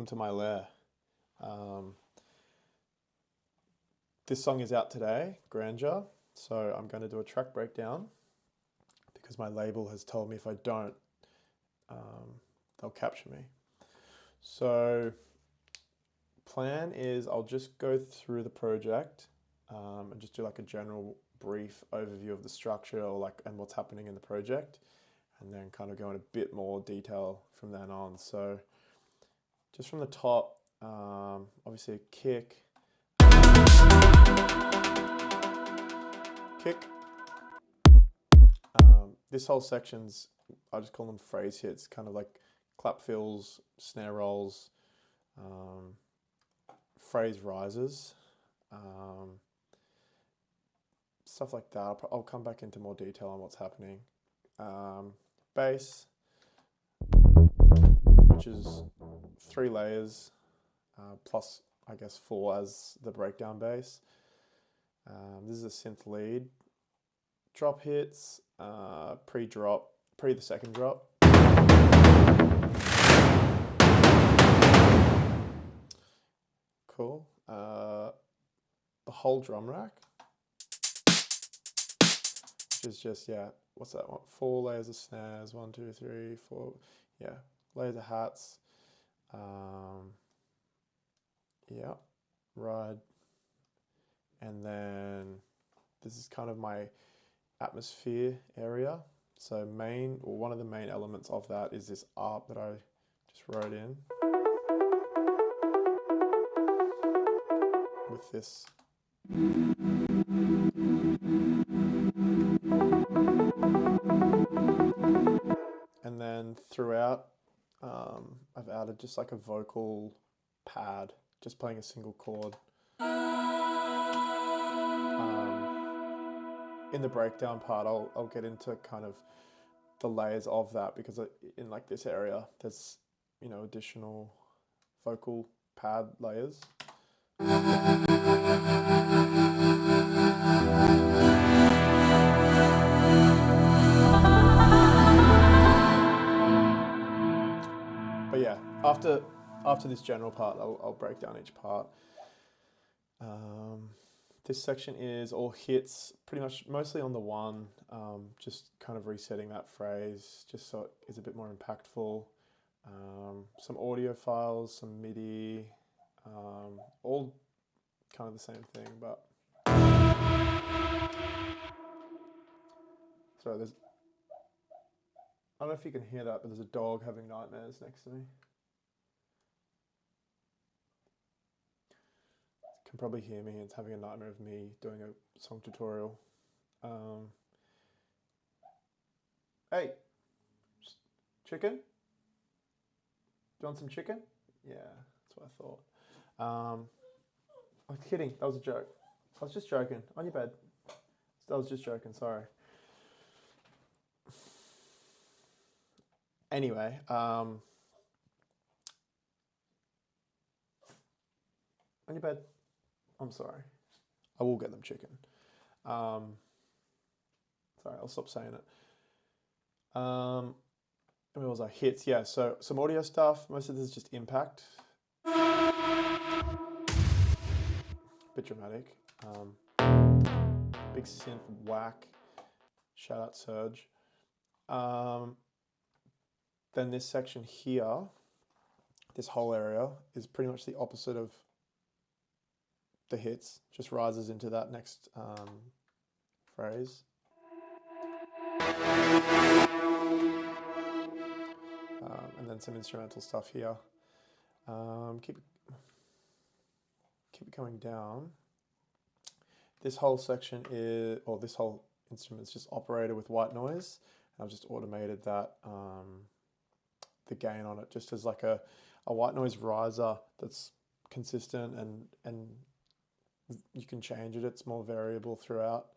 to my lair. This song is out today, Grandeur, so I'm going to do a track breakdown because my label has told me if I don't, they'll capture me. So plan is I'll just go through the project and just do like a general brief overview of the structure and what's happening in the project, and then kind of go in a bit more detail from then on. So just from the top, obviously a kick. This whole section's, I just call them phrase hits, kind of like clap fills, snare rolls, phrase rises, stuff like that. I'll come back into more detail on what's happening. Bass, which is 3 layers, plus I guess 4 as the breakdown bass. This is a synth lead. Drop hits, pre-drop, the second drop. Cool. The whole drum rack, which is just, what's that one? 4 layers of snares, 1, 2, 3, 4, layers of hats. Ride. And then this is kind of my atmosphere area. So one of the main elements of that is this ARP that I just wrote in with this. And then throughout, I've added just like a vocal pad, just playing a single chord. In the breakdown part, I'll get into kind of the layers of that, because in like this area, there's, additional vocal pad layers. But yeah, after this general part, I'll break down each part. This section is all hits, pretty much mostly on the one, just kind of resetting that phrase, just so it is a bit more impactful. Some audio files, some MIDI, all kind of the same thing, but... Sorry, I don't know if you can hear that, but there's a dog having nightmares next to me. You can probably hear me. It's having a nightmare of me doing a song tutorial. Hey, chicken? Do you want some chicken? Yeah, that's what I thought. I'm kidding, that was a joke. I was just joking, on your bed. I was just joking, sorry. Anyway, on your bed. I'm sorry. I will get them chicken. Sorry, I'll stop saying it. Where was I? Hits, yeah. So some audio stuff. Most of this is just impact. Bit dramatic. Big synth whack. Shout out Surge. Then this section here, this whole area, is pretty much the opposite of the hits, just rises into that next phrase. And then some instrumental stuff here. Keep it coming down. This whole section this whole instrument is just operated with white noise. I've just automated that, the gain on it, just as like a white noise riser that's consistent, and you can change it. It's more variable throughout.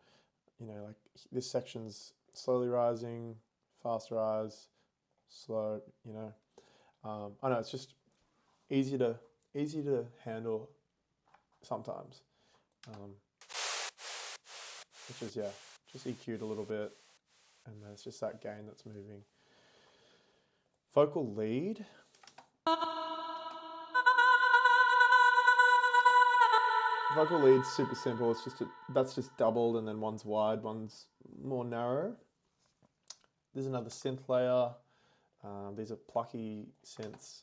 Like this section's slowly rising, fast rise, slow. I know it's just easy to handle sometimes. Which is just EQ'd a little bit, and there's just that gain that's moving. Vocal lead. Vocal lead's super simple. It's just that's just doubled, and then one's wide, one's more narrow. There's another synth layer. These are plucky synths.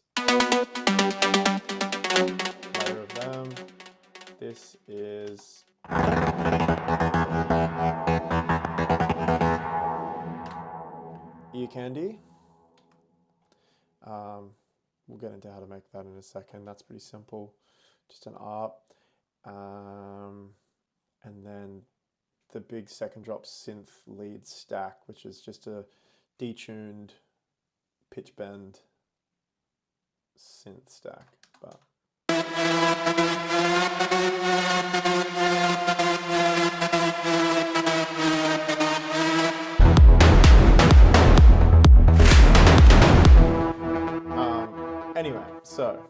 Layer of them. This is ear candy. We'll get into how to make that in a second. That's pretty simple, just an ARP. And then the big second drop synth lead stack, which is just a detuned pitch bend synth stack. But anyway, so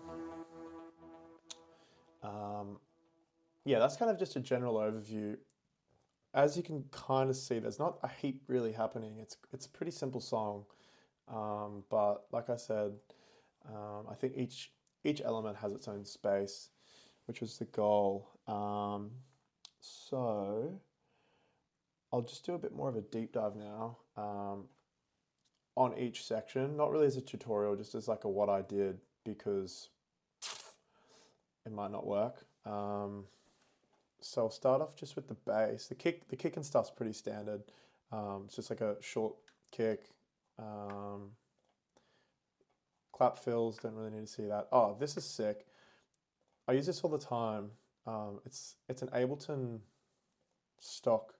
yeah, that's kind of just a general overview. As you can kind of see, there's not a heap really happening. It's a pretty simple song, but like I said, I think each element has its own space, which was the goal. So I'll just do a bit more of a deep dive now on each section, not really as a tutorial, just as like a what I did, because it might not work. So I'll start off just with the bass. The kick and stuff's pretty standard. It's just like a short kick. Clap fills, don't really need to see that. Oh, this is sick. I use this all the time. It's an Ableton stock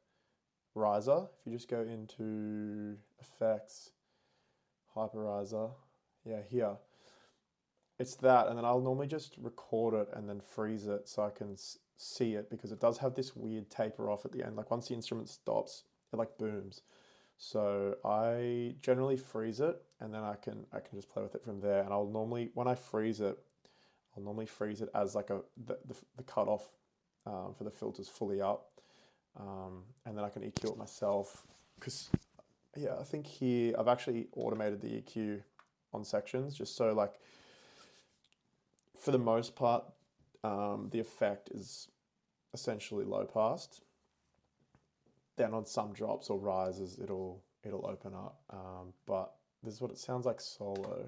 riser. If you just go into effects, hyperriser, yeah, here. It's that, and then I'll normally just record it and then freeze it so I can see it, because it does have this weird taper off at the end. Like once the instrument stops, it like booms. So I generally freeze it, and then I can just play with it from there. And I'll normally, when I freeze it, I'll normally freeze it as like the cutoff for the filters fully up, and then I can EQ it myself. Because yeah, I think here I've actually automated the EQ on sections, just so like, for the most part, the effect is essentially low passed. Then on some drops or rises, it'll open up. But this is what it sounds like solo.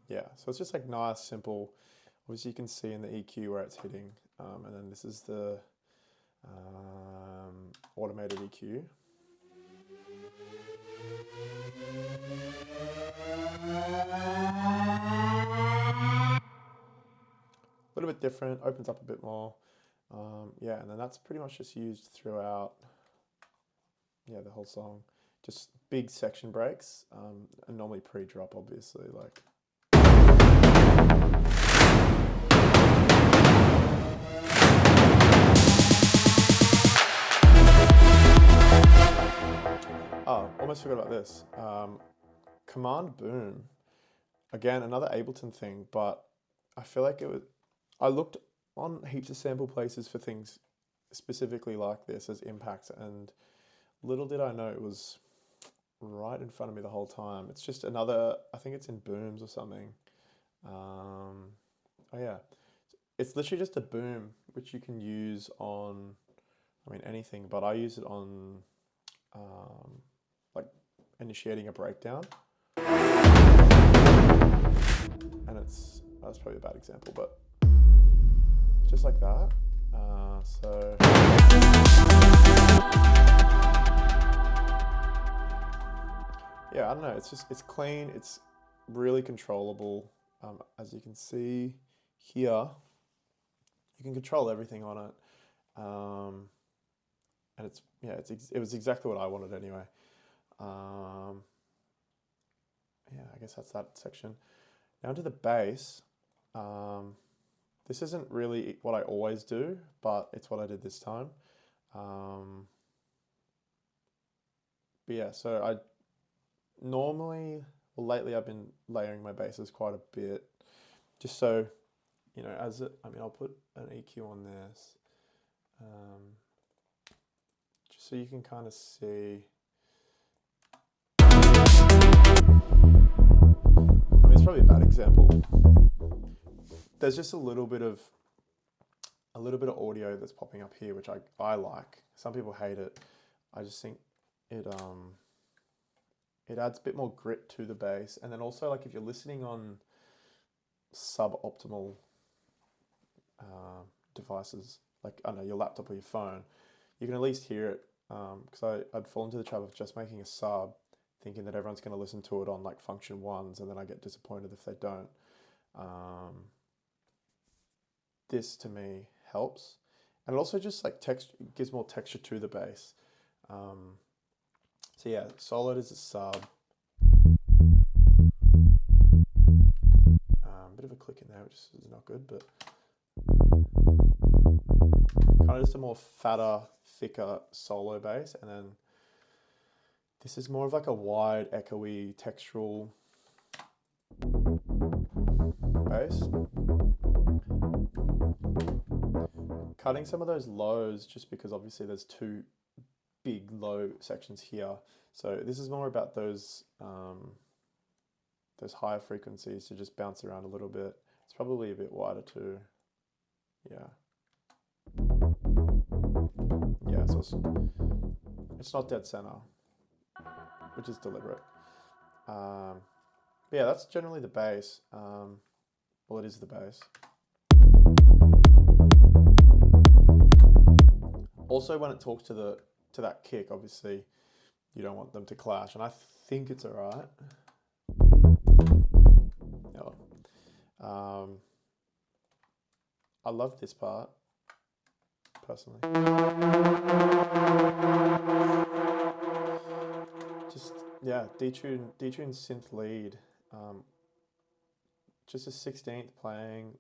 Yeah, so it's just like nice, simple. Obviously, you can see in the EQ where it's hitting, and then this is the automated EQ. A little bit different, opens up a bit more. Yeah, and then that's pretty much just used throughout, yeah, the whole song. Just big section breaks, and normally pre-drop, obviously, like. Oh, almost forgot about this. Command boom. Again, another Ableton thing, but I feel like I looked on heaps of sample places for things specifically like this as impacts, and little did I know it was right in front of me the whole time. It's just another, I think it's in booms or something. Oh yeah, it's literally just a boom, which you can use on, I mean, anything, but I use it on like initiating a breakdown. And that's probably a bad example, but just like that. So yeah, I don't know. It's clean. It's really controllable. As you can see here, you can control everything on it. And it was exactly what I wanted anyway. Yeah, I guess that's that section. Now to the bass. This isn't really what I always do, but it's what I did this time. But yeah, so I normally, well, lately I've been layering my basses quite a bit, just so, you know, I'll put an EQ on this, just so you can kind of see. example. There's just a little bit of audio that's popping up here, which I like. Some people hate it. I just think it adds a bit more grit to the bass. And then also, like, if you're listening on suboptimal devices, like, I don't know, your laptop or your phone, you can at least hear it. Because I'd fall into the trap of just making a sub, thinking that everyone's going to listen to it on like function ones, and then I get disappointed if they don't. This to me helps, and it also just like gives more texture to the bass. So yeah, soloed is a sub. Bit of a click in there, which is not good, but kind of just a more fatter, thicker solo bass, and then this is more of like a wide, echoey, textural bass. Cutting some of those lows just because obviously there's two big low sections here. So this is more about those higher frequencies to just bounce around a little bit. It's probably a bit wider too. Yeah. Yeah, so it's not dead center, which is deliberate. But yeah, that's generally the bass. Well, it is the bass. Also, when it talks to that kick, obviously, you don't want them to clash, and I think it's alright. Yeah. I love this part, personally. Just, yeah, detune synth lead. Just a 16th playing,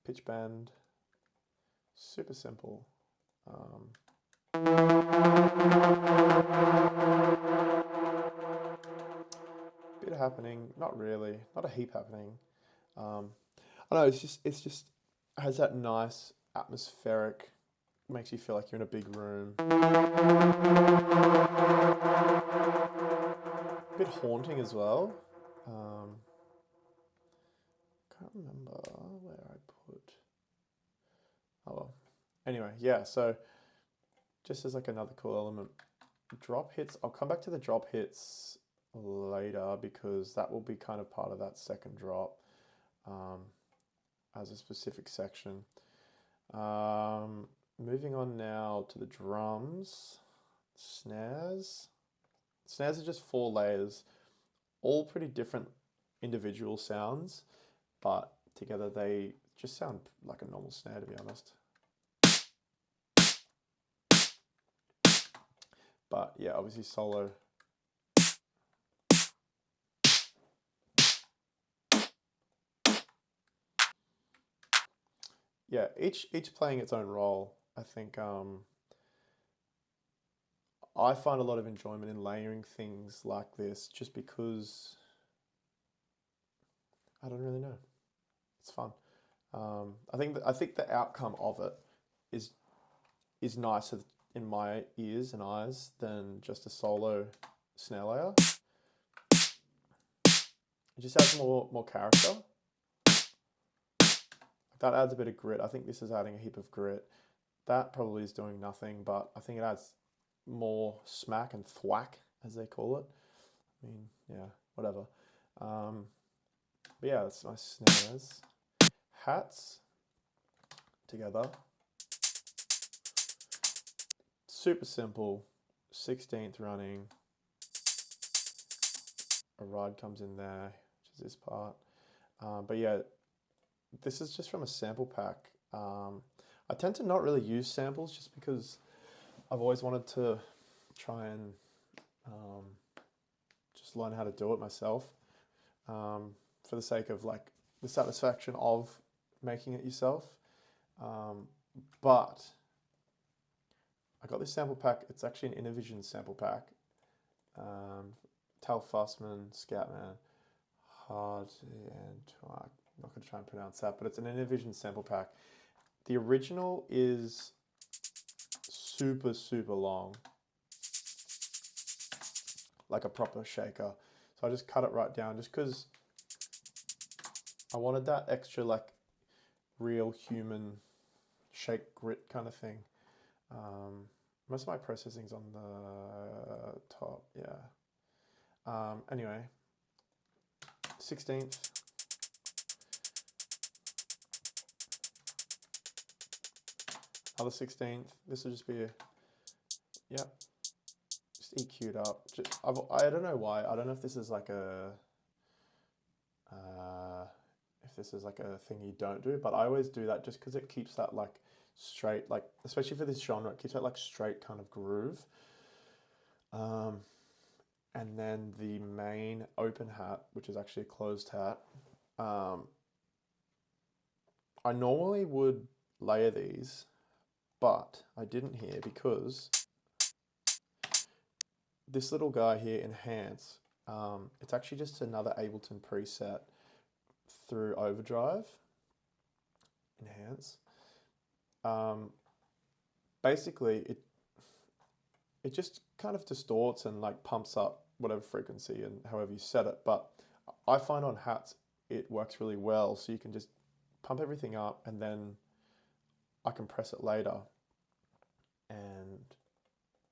pitch bend, super simple. Bit happening, not really, not a heap happening. I don't know, it's just has that nice atmospheric, makes you feel like you're in a big room. A bit haunting as well. Can't remember where I put. Oh well. Anyway, yeah, so just as like another cool element, drop hits, I'll come back to the drop hits later because that will be kind of part of that second drop as a specific section. Moving on now to the drums. Snares. Snares are just 4 layers, all pretty different individual sounds, but together they just sound like a normal snare, to be honest. But yeah, obviously solo. Yeah, each playing its own role. I think I find a lot of enjoyment in layering things like this just because I don't really know. It's fun. I think the outcome of it is nicer in my ears and eyes than just a solo snare layer. It just adds more character. That adds a bit of grit. I think this is adding a heap of grit. That probably is doing nothing, but I think it adds more smack and thwack, as they call it. I mean, yeah, whatever. But yeah, that's nice snares. Hats together. Super simple. 16th running. A ride comes in there, which is this part. But yeah, this is just from a sample pack. I tend to not really use samples just because I've always wanted to try and just learn how to do it myself for the sake of like the satisfaction of making it yourself. But I got this sample pack. It's actually an Innovision sample pack. Tal Fussman, Scoutman, Hard, and I'm not going to try and pronounce that, but it's an Innovision sample pack. The original is super, super long, like a proper shaker. So I just cut it right down just because I wanted that extra like real human shake grit kind of thing. Most of my processing's on the top, yeah. Anyway, 16th. Another 16th. This will just be a, yeah, just EQ'd up. I don't know why. I don't know if this is like a, thing you don't do, but I always do that just because it keeps that like straight, like especially for this genre, it keeps that like straight kind of groove. And then the main open hat, which is actually a closed hat. I normally would layer these, but I didn't here because this little guy here, Enhance, it's actually just another Ableton preset through Overdrive. Enhance. Basically, it just kind of distorts and like pumps up whatever frequency and however you set it. But I find on hats it works really well, so you can just pump everything up and then I can press it later. And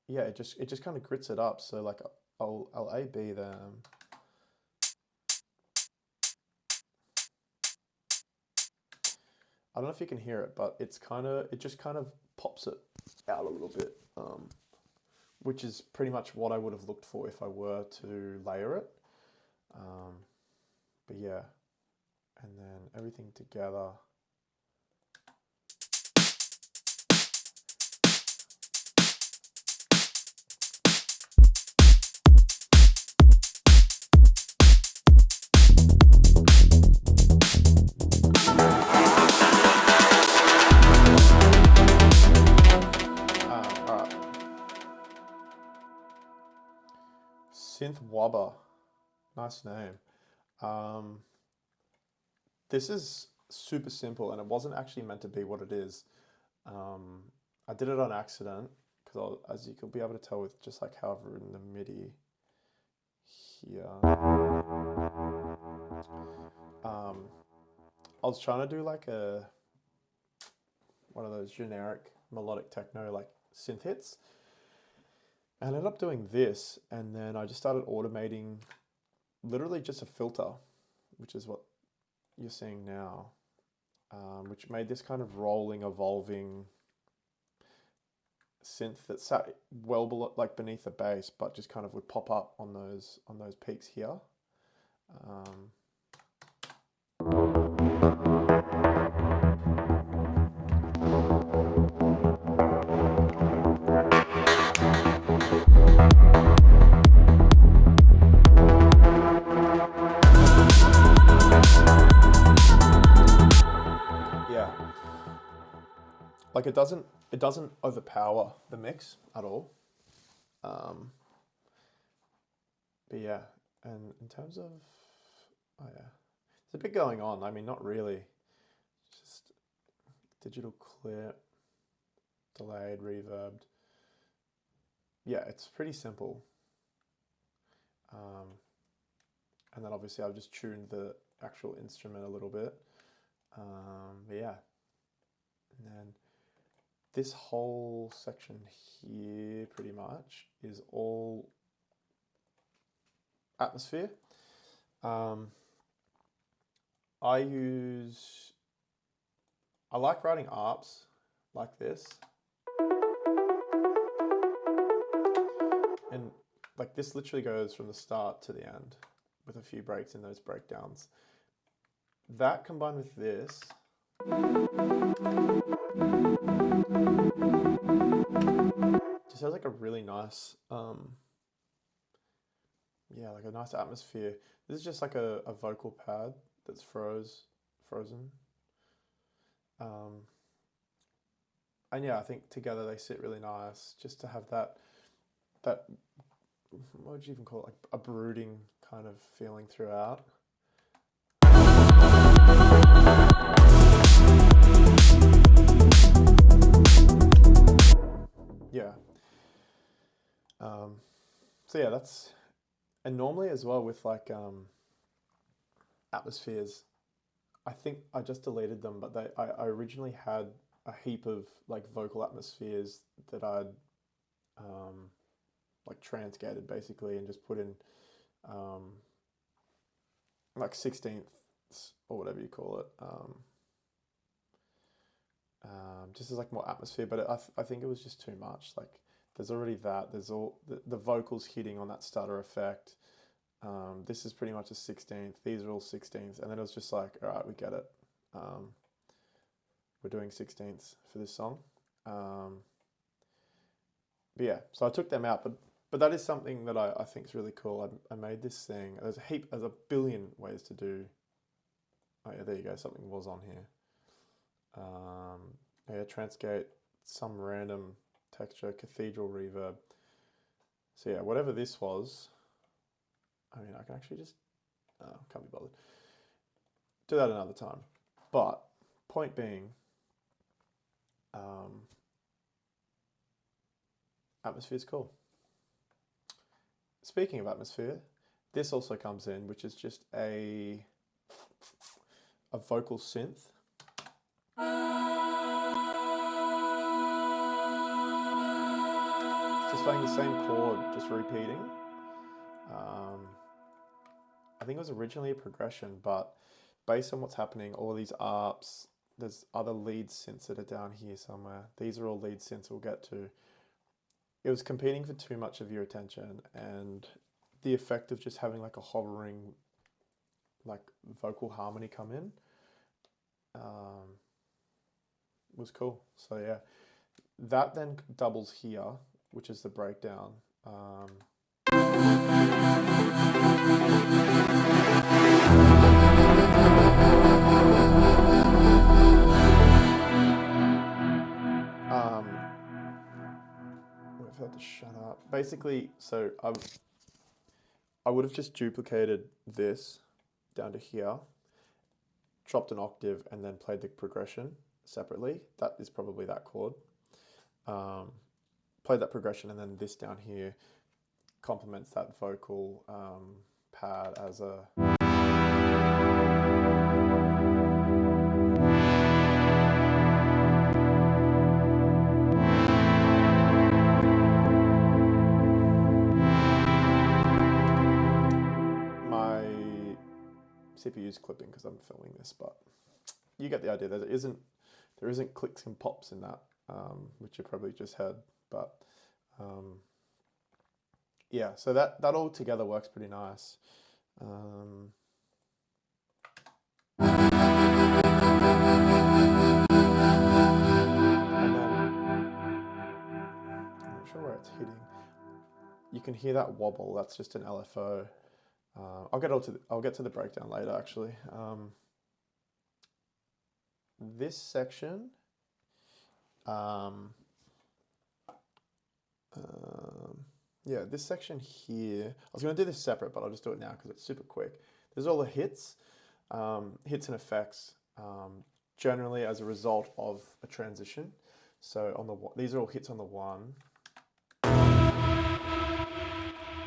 yeah, it just kind of grits it up. So like I'll A/B them. I don't know if you can hear it, but it just kind of pops it out a little bit, which is pretty much what I would have looked for if I were to layer it. But yeah, and then everything together. Synth Wobber, nice name. This is super simple and it wasn't actually meant to be what it is. I did it on accident because as you could be able to tell with just like how I've written the MIDI here. I was trying to do like one of those generic melodic techno like synth hits. And I ended up doing this, and then I just started automating literally just a filter, which is what you're seeing now, which made this kind of rolling, evolving synth that sat well below, like beneath the bass, but just kind of would pop up on those peaks here. Yeah, like it doesn't overpower the mix at all. But yeah, and in terms of, oh yeah, there's a bit going on. I mean, not really, just digital clip, delayed, reverbed. Yeah, it's pretty simple. And then obviously I've just tuned the actual instrument a little bit. But yeah, and then this whole section here pretty much is all atmosphere. I like writing ARPs like this. And like this literally goes from the start to the end with a few breaks in those breakdowns. That combined with this, just has like a really nice, yeah, like a nice atmosphere. This is just like a vocal pad that's frozen. And yeah, I think together they sit really nice just to have that, what would you even call it, like a brooding kind of feeling throughout. Yeah. So yeah, that's, and normally as well with like atmospheres, I think I just deleted them, but I originally had a heap of like vocal atmospheres that I'd like transgated basically and just put in um, like 16ths or whatever you call it, just as like more atmosphere. But I think it was just too much. Like there's already that. There's all the vocals hitting on that stutter effect. This is pretty much a 16th. These are all 16ths, and then it was just like, all right, we get it. We're doing 16ths for this song. But yeah, so I took them out, but that is something that I think is really cool. I made this thing. There's a billion ways to do. Oh yeah, there you go. Something was on here. Yeah, transgate, some random texture, cathedral reverb. So yeah, whatever this was. I mean, I can actually just can't be bothered. Do that another time. But point being, atmosphere is cool. Speaking of atmosphere, this also comes in, which is just a vocal synth. It's just playing the same chord, just repeating. I think it was originally a progression, but based on what's happening, all of these ARPs, there's other lead synths that are down here somewhere. These are all lead synths we'll get to. It was competing for too much of your attention, and the effect of just having like a hovering like vocal harmony come in was cool. So yeah, that then doubles here, which is the breakdown. We've had to shut up. Basically, so I would have just duplicated this down to here, dropped an octave, and then played the progression separately. That is probably that chord. Played that progression, and then this down here complements that vocal pad as a... My CPU's clipping because I'm filming this, but you get the idea. There isn't clicks and pops in that, which you probably just heard, but yeah, so that all together works pretty nice. And then, I'm not sure where it's hitting. You can hear that wobble. That's just an LFO. I'll get to the breakdown later, actually. This section, yeah, this section here, I was going to do this separate, but I'll just do it now because it's super quick. There's all the hits and effects, generally as a result of a transition. So on these are all hits on the one,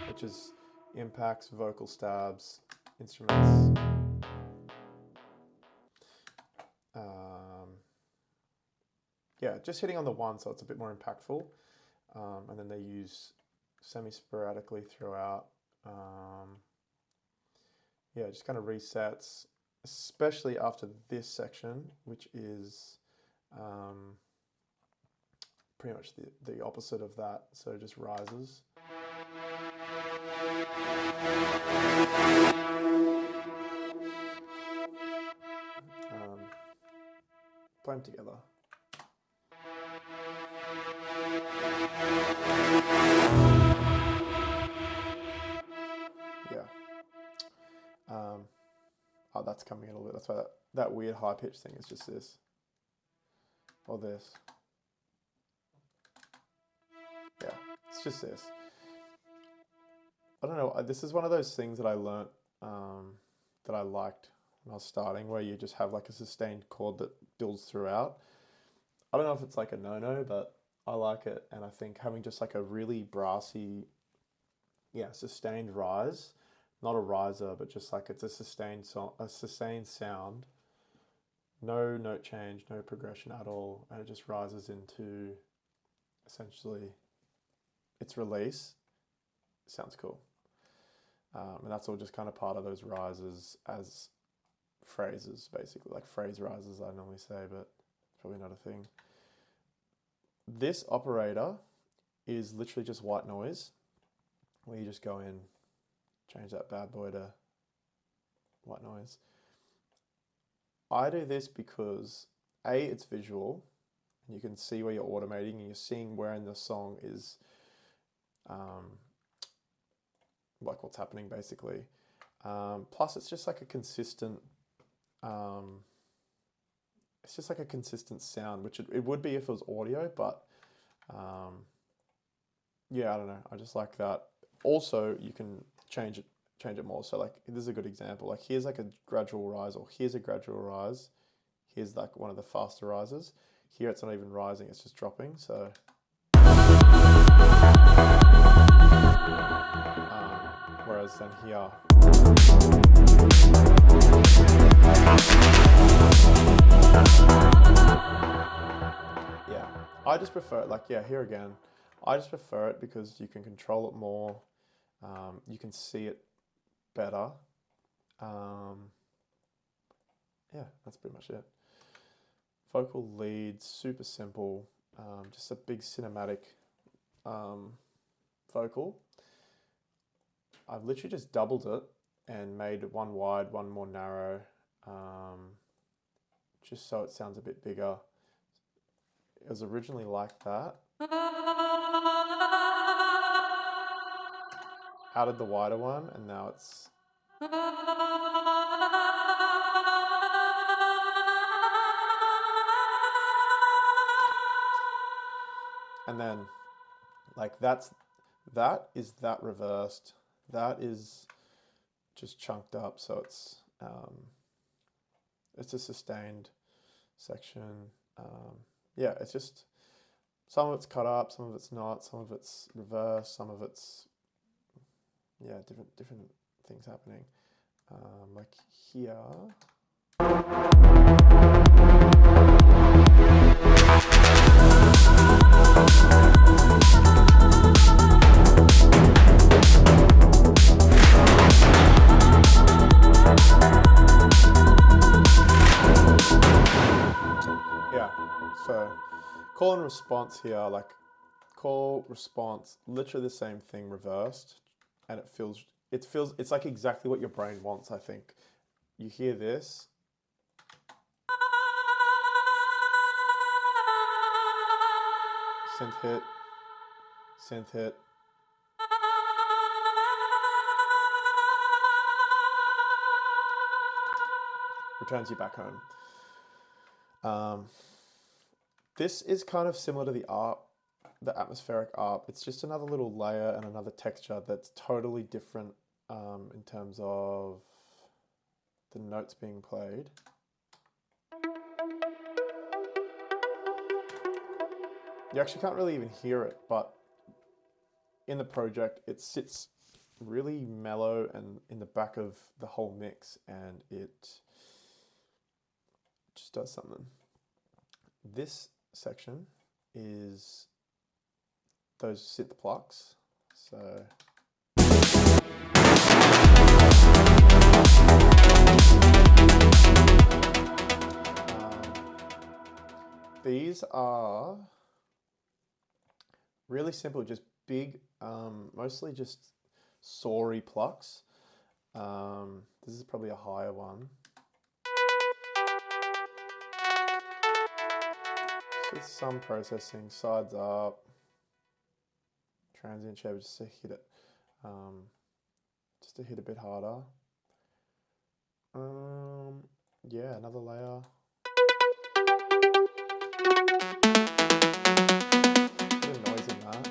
which is impacts, vocal stabs, instruments. Yeah, just hitting on the one, so it's a bit more impactful. And then they use semi-sporadically throughout. Yeah, just kind of resets, especially after this section, which is pretty much the opposite of that. So it just rises. Play them together. Yeah. Oh, that's coming in a little bit. That's why that weird high pitch thing is just this. Or this. Yeah, it's just this. I don't know, this is one of those things that I learnt that I liked when I was starting, where you just have like a sustained chord that builds throughout. I don't know if it's like a no-no, but I like it, and I think having just like a really brassy, yeah, sustained rise, not a riser, but just like it's a sustained sound, no note change, no progression at all, and it just rises into essentially its release. Sounds cool. And that's all just kind of part of those rises as phrases, basically, like phrase rises I normally say, but it's probably not a thing. This operator is literally just white noise, where you just go in, change that bad boy to white noise. I do this because A, it's visual, and you can see where you're automating, and you're seeing where in the song is like what's happening basically. Plus it's just like a consistent it's just like a consistent sound, which it would be if it was audio, but yeah, I don't know, I just like that. Also, you can change it more. So like, this is a good example. Like here's like a gradual rise, or here's a gradual rise. Here's like one of the faster rises. Here it's not even rising, it's just dropping. So whereas then here, yeah, I just prefer it. Like, yeah, here again, I just prefer it because you can control it more. You can see it better. Yeah, that's pretty much it. Vocal leads, super simple, just a big cinematic vocal. I've literally just doubled it and made one wide, one more narrow, just so it sounds a bit bigger. It was originally like that. Added the wider one, and now it's... And then, like, that is that reversed. That is just chunked up, so it's a sustained section. Yeah, it's just, some of it's cut up, some of it's not, some of it's reversed, some of it's, yeah, different things happening. Like here. Yeah, so call and response here, like call, response, literally the same thing reversed, and it's like exactly what your brain wants, I think. You hear this. Synth hit, synth hit. Returns you back home. This is kind of similar to the ARP, the atmospheric ARP. It's just another little layer and another texture that's totally different in terms of the notes being played. You actually can't really even hear it, but in the project it sits really mellow and in the back of the whole mix, and it just does something. This section is those synth plucks. So these are really simple, just big, mostly just sorry plucks. This is probably a higher one. With some processing, sides up, transient shape, just to hit it, just to hit a bit harder. Yeah, another layer. Bit of noise in that.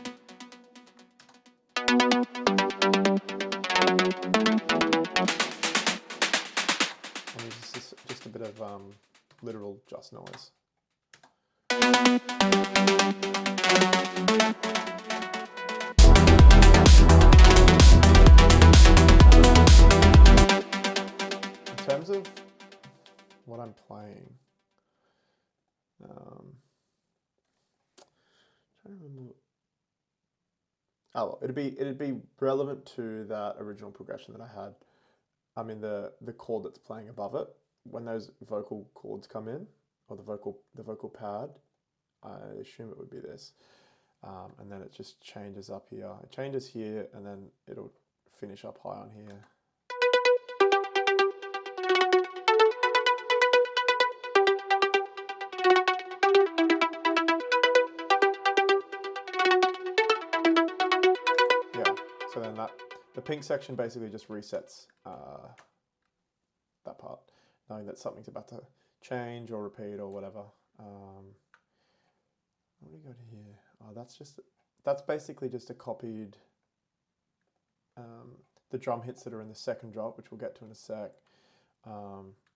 And there's just a bit of literal just noise. In terms of what I'm playing, well, it'd be relevant to that original progression that I had. I mean the chord that's playing above it. When those vocal chords come in, or the vocal pad, I assume it would be this. And then it just changes up here. It changes here, and then it'll finish up high on here. Yeah, so then the pink section basically just resets that part, knowing that something's about to change or repeat or whatever. What do we got here? Oh, that's basically just a copied the drum hits that are in the second drop, which we'll get to in a sec.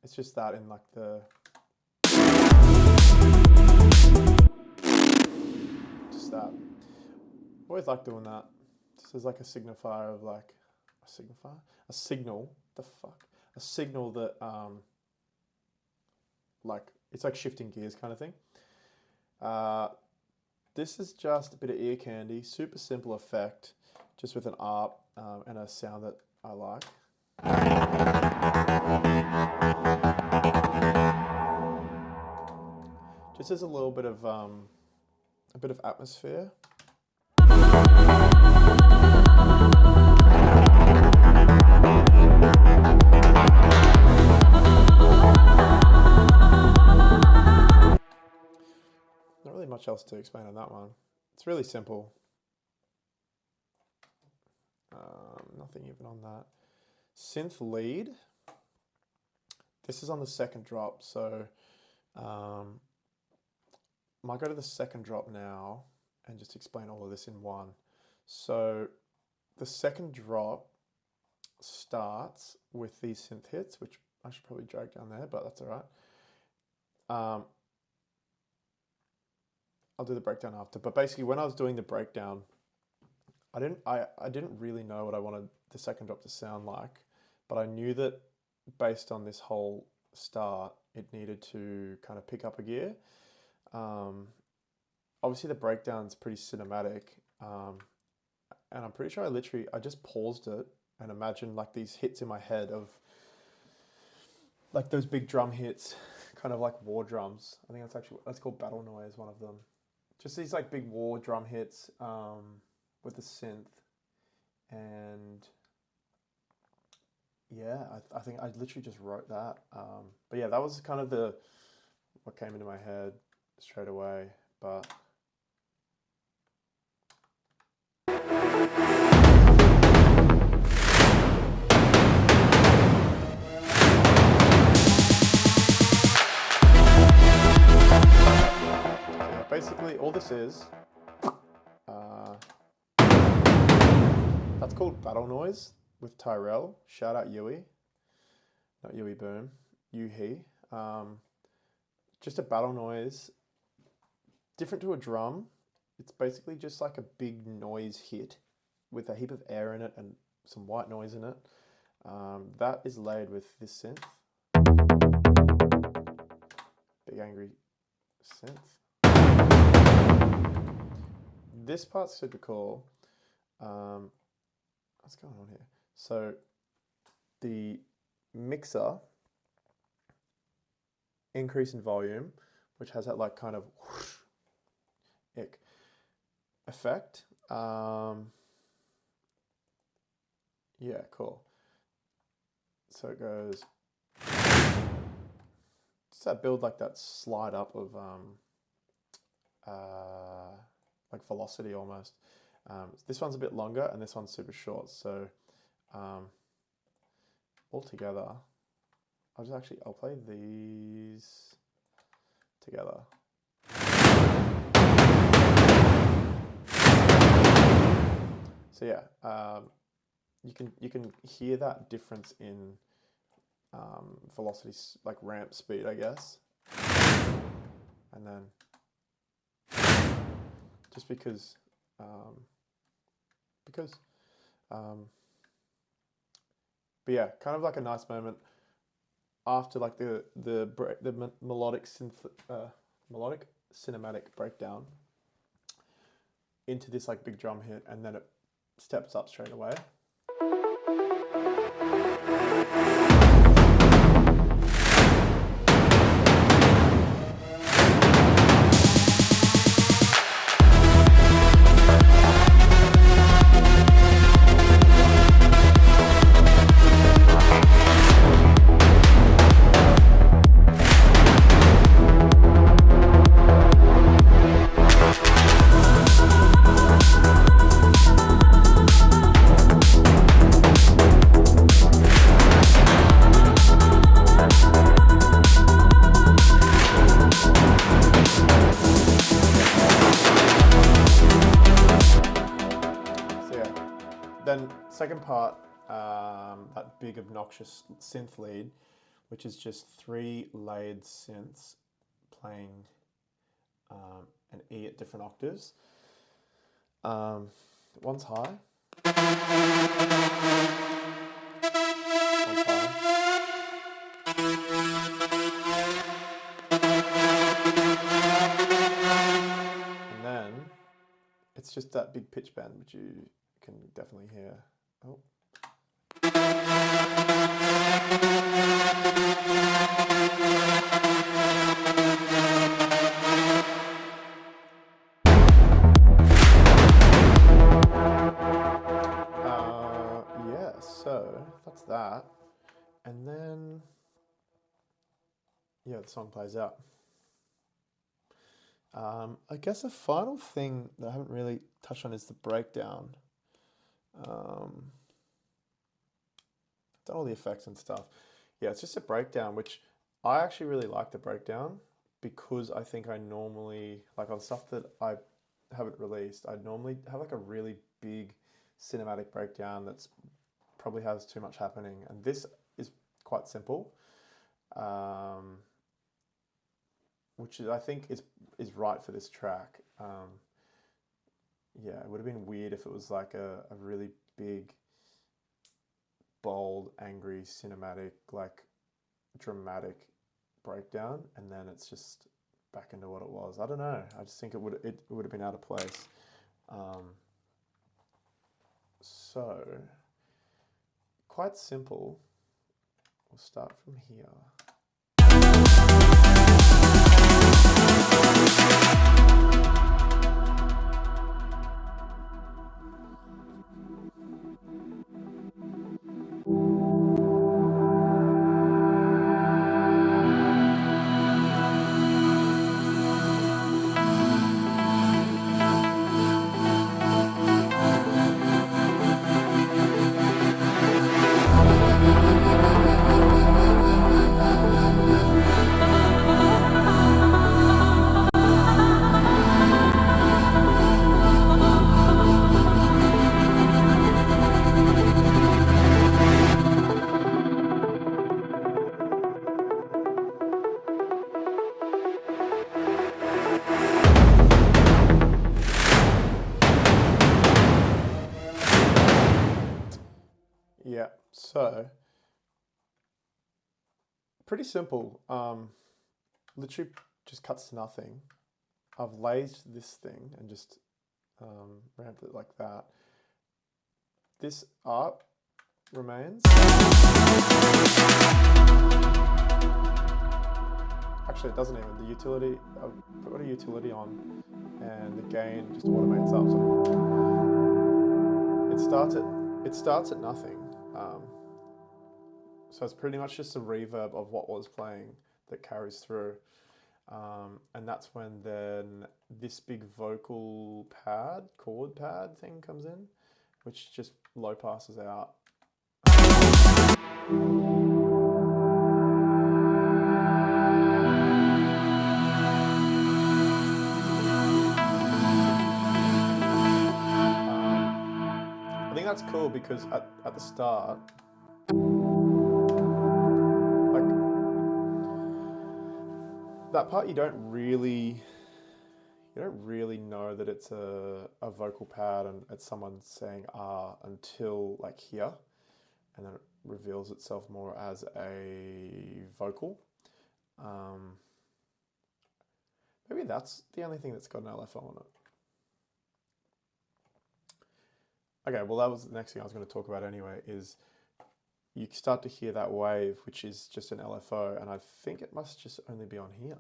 It's just that in like just that. Always like doing that. This is like a signifier of like a signal. The fuck, a signal that like it's like shifting gears kind of thing. This is just a bit of ear candy, super simple effect, just with an ARP and a sound that I like. Just as a little bit of atmosphere. Not really much else to explain on that one. It's really simple. Nothing even on that. Synth lead. This is on the second drop, so might go to the second drop now and just explain all of this in one. So the second drop starts with these synth hits, which I should probably drag down there, but that's all right. I'll do the breakdown after. But basically, when I was doing the breakdown, I didn't really know what I wanted the second drop to sound like, but I knew that based on this whole start, it needed to kind of pick up a gear. Obviously, the breakdown's pretty cinematic, and I'm pretty sure I just paused it and imagined like these hits in my head of like those big drum hits, kind of like war drums. I think that's called battle noise, one of them. Just these like big war drum hits with the synth, and yeah, I think I literally just wrote that. But yeah, that was kind of what came into my head straight away. But basically, all this is, that's called battle noise with Tyrell. Shout out Yui. Not Yui Boom. Yu-He. Just a battle noise. Different to a drum. It's basically just like a big noise hit with a heap of air in it and some white noise in it. That is laid with this synth. Big angry synth. This part's super cool. What's going on here? So the mixer increase in volume, which has that like kind of whoosh, ick effect. Yeah, cool. So it goes. Just that build like that slide up of like velocity almost. This one's a bit longer and this one's super short. So all together, I'll play these together. So yeah, you can hear that difference in velocity, like ramp speed, I guess. And then just because but yeah, kind of like a nice moment after like the melodic cinematic breakdown into this like big drum hit, and then it steps up straight away. Then second part, that big obnoxious synth lead, which is just 3 layered synths playing an E at different octaves. One's high. One's high. And then it's just that big pitch bend, which you can definitely hear. Oh. Yeah, so that's that. And then, yeah, the song plays out. I guess a final thing that I haven't really touched on is the breakdown. Done all the effects and stuff. Yeah, it's just a breakdown, which I actually really like the breakdown because I think I normally, like on stuff that I haven't released, I normally have like a really big cinematic breakdown that's probably has too much happening. And this is quite simple, which I think is right for this track. Yeah, it would have been weird if it was like a really big, bold, angry, cinematic, like dramatic breakdown, and then it's just back into what it was. I don't know. I just think it would have been out of place. So quite simple. We'll start from here. Yeah, so pretty simple. Literally just cuts to nothing. I've lased this thing and just ramped it like that. This art remains. Actually, it doesn't even. The utility, I've put a utility on and the gain just automates up. So it starts at nothing. So it's pretty much just a reverb of what was playing that carries through. And that's when then this big vocal pad, chord pad thing comes in, which just low passes out. I think that's cool because at the start, like that part you don't really know that it's a vocal pad and it's someone saying ah until like here, and then it reveals itself more as a vocal. Maybe that's the only thing that's got an LFO on it. Okay, well that was the next thing I was going to talk about anyway, is you start to hear that wave, which is just an LFO, and I think it must just only be on here.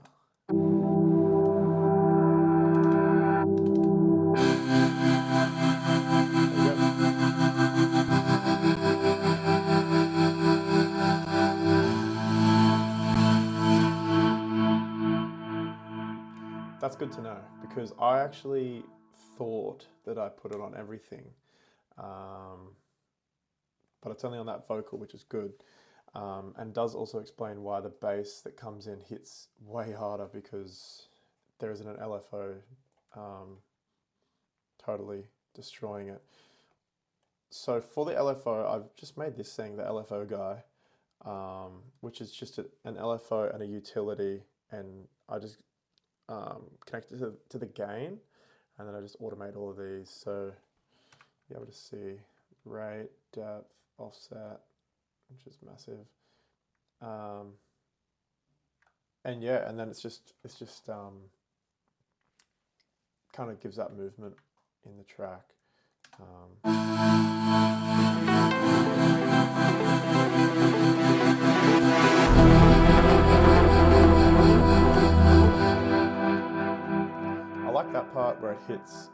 That's good to know, because I actually thought that I put it on everything, but it's only on that vocal, which is good, and does also explain why the bass that comes in hits way harder, because there isn't an LFO totally destroying it. So for the LFO, I've just made this thing, the LFO guy, which is just an LFO and a utility, and I just connect it to the gain, and then I just automate all of these. So you're able to see rate, depth, offset, which is massive, and yeah, and then it's just kind of gives that movement in the track. I like that part where it hits,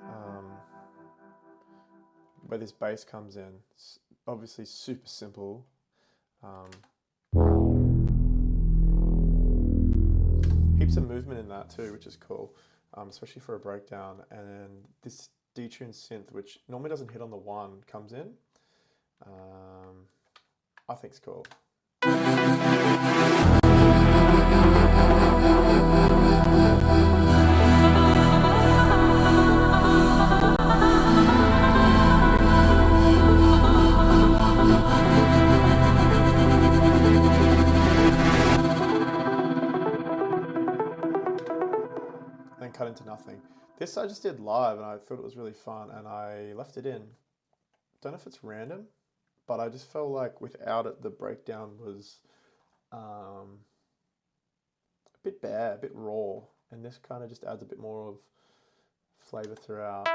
where this bass comes in. It's obviously super simple. Heaps of movement in that too, which is cool, especially for a breakdown. And this detuned synth, which normally doesn't hit on the one, comes in. I think it's cool. Then cut into nothing. This I just did live and I thought it was really fun, and I left it in. Don't know if it's random, but I just felt like without it, the breakdown was a bit bare, a bit raw, and this kind of just adds a bit more of flavor throughout.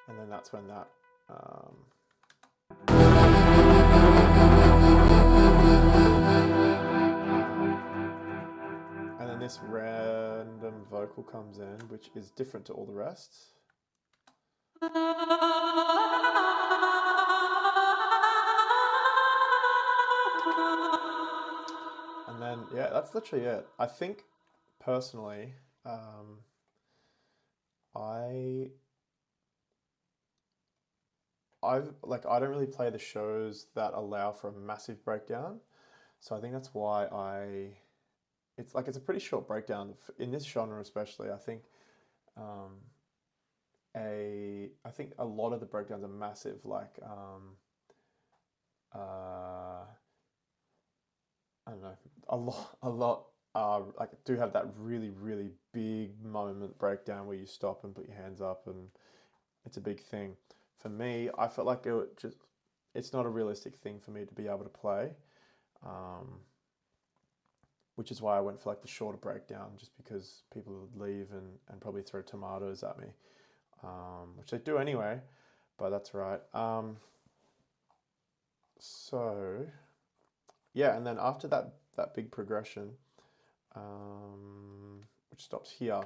And then that's when that and then this random vocal comes in, which is different to all the rest. And then, yeah, that's literally it. I think, personally, I don't really play the shows that allow for a massive breakdown, so I think that's why it's a pretty short breakdown in this genre, especially. I think a lot of the breakdowns are massive, like I don't know, a lot like do have that really, really big moment breakdown where you stop and put your hands up, and it's a big thing. For me, I felt like it's not a realistic thing for me to be able to play, which is why I went for like the shorter breakdown, just because people would leave and probably throw tomatoes at me, which they do anyway, but that's right. So yeah, and then after that big progression, which stops here,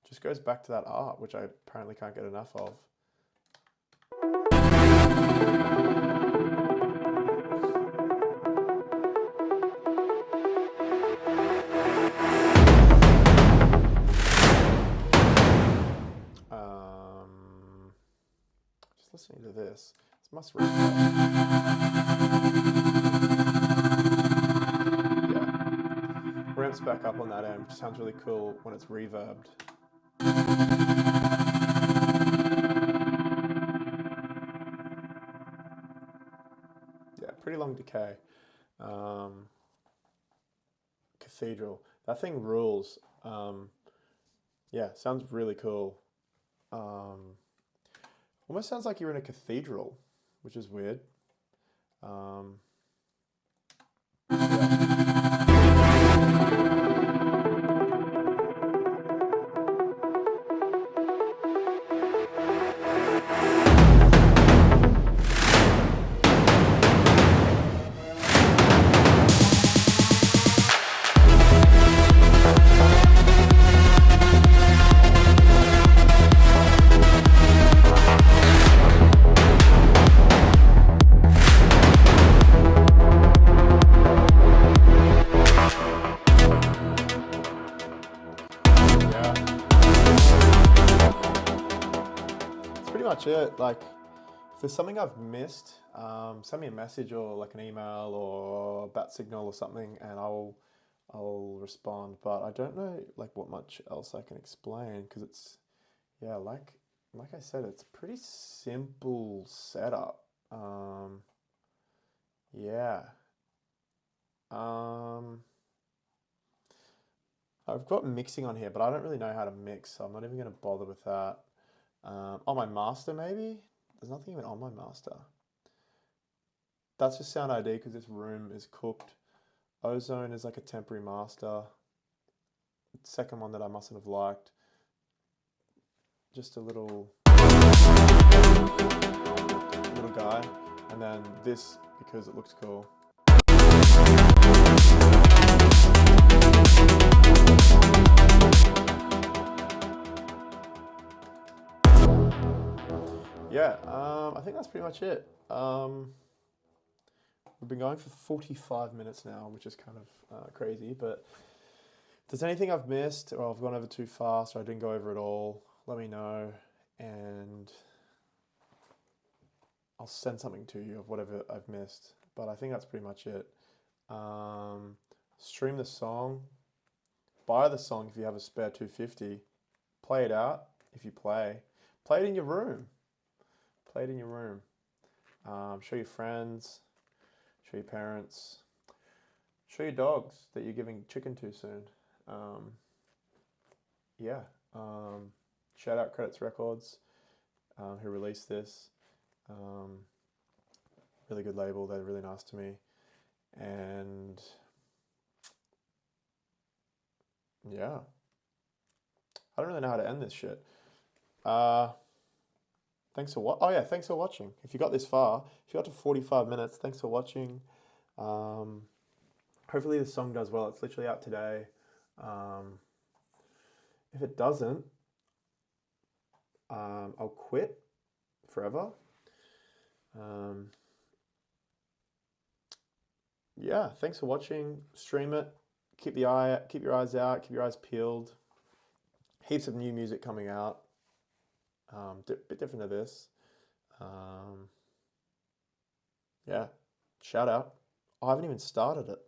just goes back to that art, which I apparently can't get enough of. Just listening to this must really help. Yeah. Ramps back up on that end, which sounds really cool when it's reverbed. Yeah, pretty long decay. Cathedral. That thing rules. Yeah, sounds really cool. Almost sounds like you're in a cathedral, which is weird. Yeah. That's pretty much it. Like, if there's something I've missed, send me a message or like an email or a bat signal or something, and I'll respond. But I don't know like what much else I can explain because it's, yeah, like I said, it's a pretty simple setup. Yeah. I've got mixing on here, but I don't really know how to mix, so I'm not even going to bother with that. On my master, maybe? There's nothing even on my master. That's just sound ID because this room is cooked. Ozone is like a temporary master. Second one that I mustn't have liked. Just a little guy. And then this because it looks cool. Yeah, I think that's pretty much it. We've been going for 45 minutes now, which is kind of crazy, but if there's anything I've missed or I've gone over too fast or I didn't go over it all, let me know and I'll send something to you of whatever I've missed. But I think that's pretty much it. Stream the song, buy the song if you have a spare 250, play it out if you play it in your room. Play it in your room. Show your friends, show your parents, show your dogs that you're giving chicken to soon. Yeah. Shout out Credits Records, who released this. Really good label. They're really nice to me. And yeah. I don't really know how to end this shit. Thanks for thanks for watching. If you got this far, if you got to 45 minutes, thanks for watching. Hopefully this song does well. It's literally out today. If it doesn't, I'll quit forever. Yeah, thanks for watching. Stream it. Keep your eyes out. Keep your eyes peeled. Heaps of new music coming out. Bit different to this. Yeah, shout out. I haven't even started it.